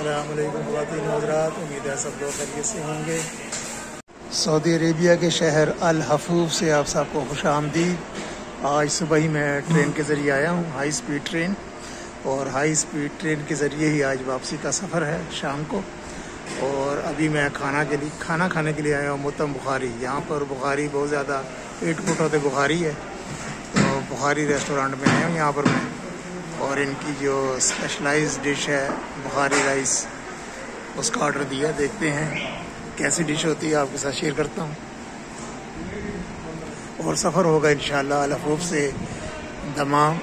अस्सलामुअलैकुम ख़वातीन हज़रात, उम्मीद है सब लोग खैरियत से होंगे। सऊदी अरेबिया के शहर अल हफूफ से आप सबको खुश आमदीद। आज सुबह ही मैं ट्रेन के ज़रिए आया हूँ, हाई स्पीड ट्रेन, और हाई स्पीड ट्रेन के ज़रिए ही आज वापसी का सफ़र है शाम को। और अभी मैं खाना खाने के लिए आया हूँ मुतम बुखारी। यहाँ पर बुखारी बहुत ज़्यादा पेट फुट होते बुखारी है, तो बुखारी रेस्टोरेंट में आया हूँ यहाँ पर मैं। और इनकी जो स्पेशलाइज्ड डिश है बुखारी राइस, उसका ऑर्डर दिया। देखते हैं कैसी डिश होती है, आपके साथ शेयर करता हूँ। और सफ़र होगा इंशाल्लाह अल हफूफ से दमाम।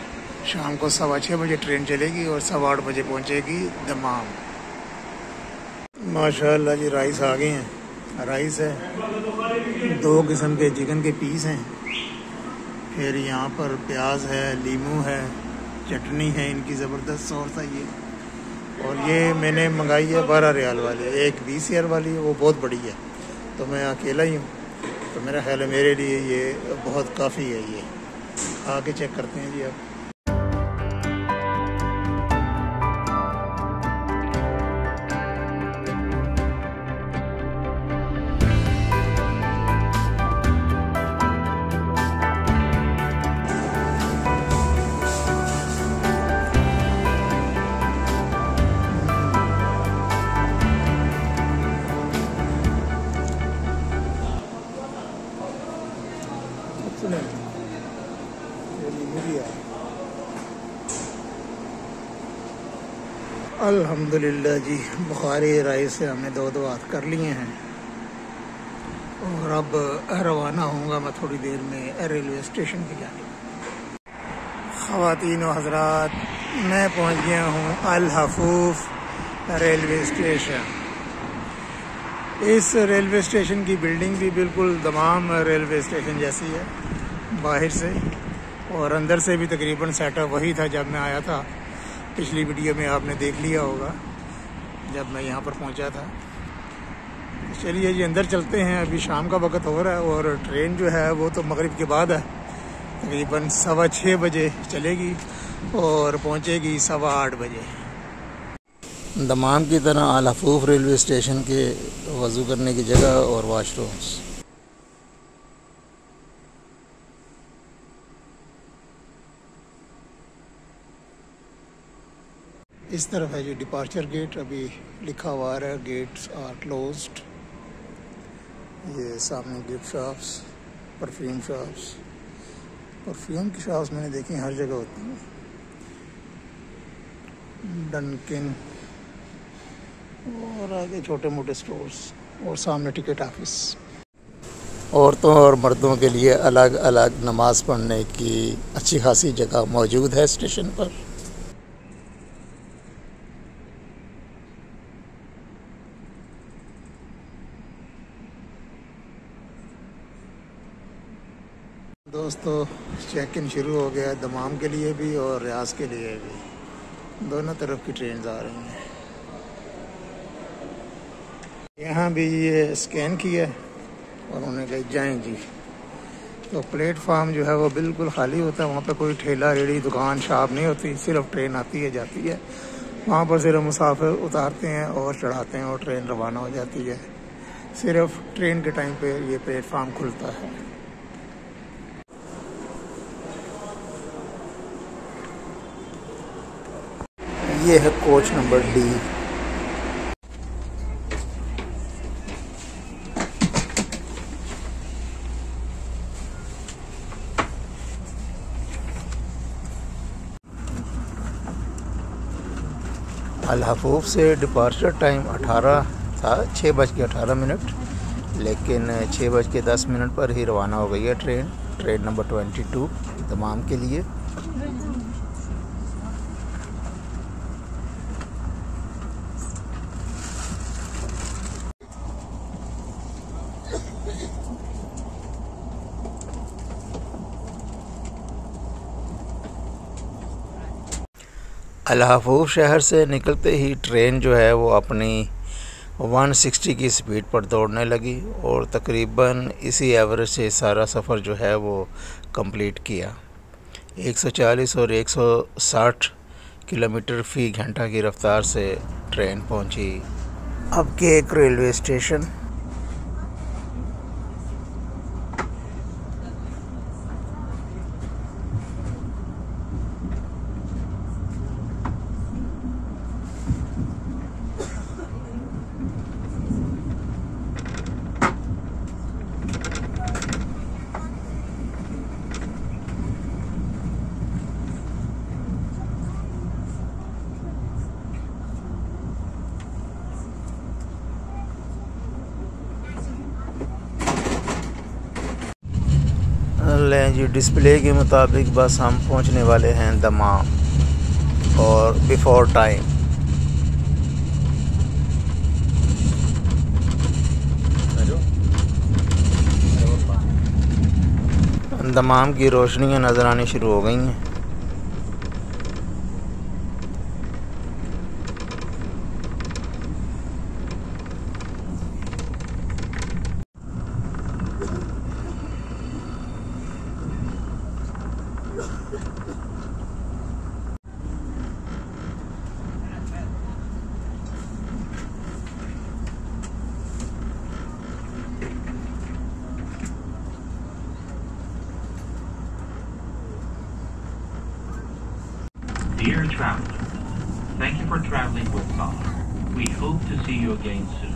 शाम को 6:15 बजे ट्रेन चलेगी और 8:15 बजे पहुँचेगी दमाम। माशाल्लाह जी, राइस आ गए हैं। राइस है, 2 किस्म के चिकन के पीस हैं, फिर यहाँ पर प्याज है, लीमू है, चटनी है इनकी ज़बरदस्त और सा ये। और ये मैंने मंगाई है 12 रियाल वाली, एक 20 रियाल वाली है, वो बहुत बड़ी है, तो मैं अकेला ही हूँ, तो मेरा ख्याल है मेरे लिए ये बहुत काफ़ी है। ये आके चेक करते हैं जी अब। अल्हम्दुलिल्लाह जी, बुखारी राइस से हमने 2 हाथ कर लिए हैं और अब रवाना होऊंगा मैं थोड़ी देर में रेलवे स्टेशन की जानिब। ख़वातीन व हज़रात, मैं पहुंच गया हूं अल हफूफ रेलवे स्टेशन। इस रेलवे स्टेशन की बिल्डिंग भी बिल्कुल दमाम रेलवे स्टेशन जैसी है बाहर से, और अंदर से भी तकरीबन सेटअप वही था जब मैं आया था। पिछली वीडियो में आपने देख लिया होगा जब मैं यहाँ पर पहुँचा था। चलिए जी, अंदर चलते हैं। अभी शाम का वक्त हो रहा है और ट्रेन जो है वो तो मगरिब के बाद है, तकरीबन 6:15 बजे चलेगी और पहुँचेगी 8:15 बजे। दमाम की तरह अल हफूफ रेलवे स्टेशन के वज़ू करने की जगह और वाशरूम्स। इस तरफ है जी डिपार्चर गेट, अभी लिखा हुआ है गेट्स आर क्लोज्ड। ये सामने gift shops, perfume shops. Perfume की शॉप्स मैंने देखी हर जगह होती हैं, डनकिन और आगे छोटे मोटे स्टोर्स, और सामने टिकट ऑफिस। औरतों और मर्दों के लिए अलग अलग नमाज़ पढ़ने की अच्छी खासी जगह मौजूद है स्टेशन पर। दोस्तों, चेक इन शुरू हो गया दमाम के लिए भी और रियाज के लिए भी, दोनों तरफ की ट्रेन आ रही हैं। यहाँ भी ये स्कैन किया और उन्होंने कहा जाएँ जी। तो प्लेटफार्म जो है वो बिल्कुल खाली होता है, वहाँ पे कोई ठेला रेड़ी दुकान शॉप नहीं होती, सिर्फ ट्रेन आती है जाती है। वहाँ पर सिर्फ मुसाफिर उतारते हैं और चढ़ाते हैं और ट्रेन रवाना हो जाती है। सिर्फ ट्रेन के टाइम पे ये प्लेटफार्म खुलता है। ये है कोच नंबर D। अल हफूफ से डिपार्चर टाइम 18 था, 6:18, लेकिन 6:10 पर ही रवाना हो गई है ट्रेन नंबर 22 दमाम के लिए। अल हफूफ शहर से निकलते ही ट्रेन जो है वो अपनी 160 की स्पीड पर दौड़ने लगी और तकरीबन इसी एवरेज से सारा सफ़र जो है वो कंप्लीट किया। 140 और 160 किलोमीटर फ़ी घंटा की रफ्तार से ट्रेन पहुंची अब केक रेलवे स्टेशन। लें जी, डिस्प्ले के मुताबिक बस हम पहुंचने वाले हैं दमाम और बिफोर टाइम। दमाम की रोशनियां नज़र आनी शुरू हो गई हैं। Dear traveler, thank you for traveling with Sahar. We hope to see you again soon.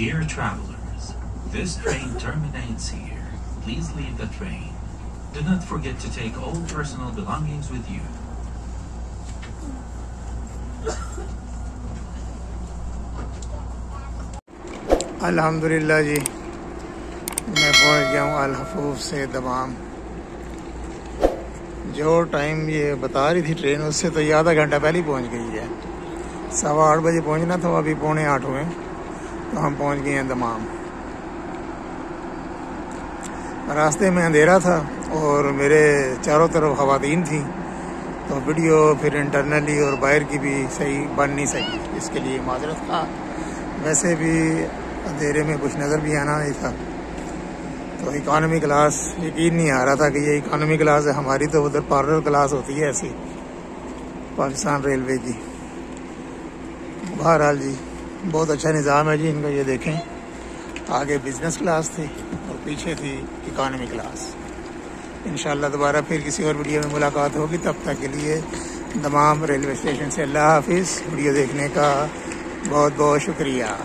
Dear travelers, this train terminates here. Please leave the train. Do not forget to take all personal belongings with you. अल्हम्दुलिल्लाह जी, मैं पहुंच गया हूँ अल हफूफ से दमाम। जो time ये बता रही थी ट्रेन, उससे तो ये आधा घंटा पहले ही पहुंच गई है। 8:15 बजे पहुंचना था, अभी 7:45 हुए, तो हम पहुंच गए हैं दमाम। रास्ते में अंधेरा था और मेरे चारों तरफ ख़वातीन थी, तो वीडियो फिर इंटरनली और बाहर की भी सही बन नहीं सकी, इसके लिए माजरत था। वैसे भी अंधेरे में कुछ नज़र भी आना नहीं था, तो इकानमी क्लास यकीन नहीं आ रहा था कि ये इकानमी क्लास है। हमारी तो उधर पार्लर क्लास होती है ऐसी पाकिस्तान रेलवे की। बहरहाल जी, बहुत अच्छा निज़ाम है जी इनका। ये देखें, आगे बिजनेस क्लास थी और पीछे थी इकानमी क्लास। इंशाअल्लाह दोबारा फिर किसी और वीडियो में मुलाकात होगी। तब तक के लिए दमाम रेलवे स्टेशन से अल्लाह हाफिज़। वीडियो देखने का बहुत बहुत शुक्रिया।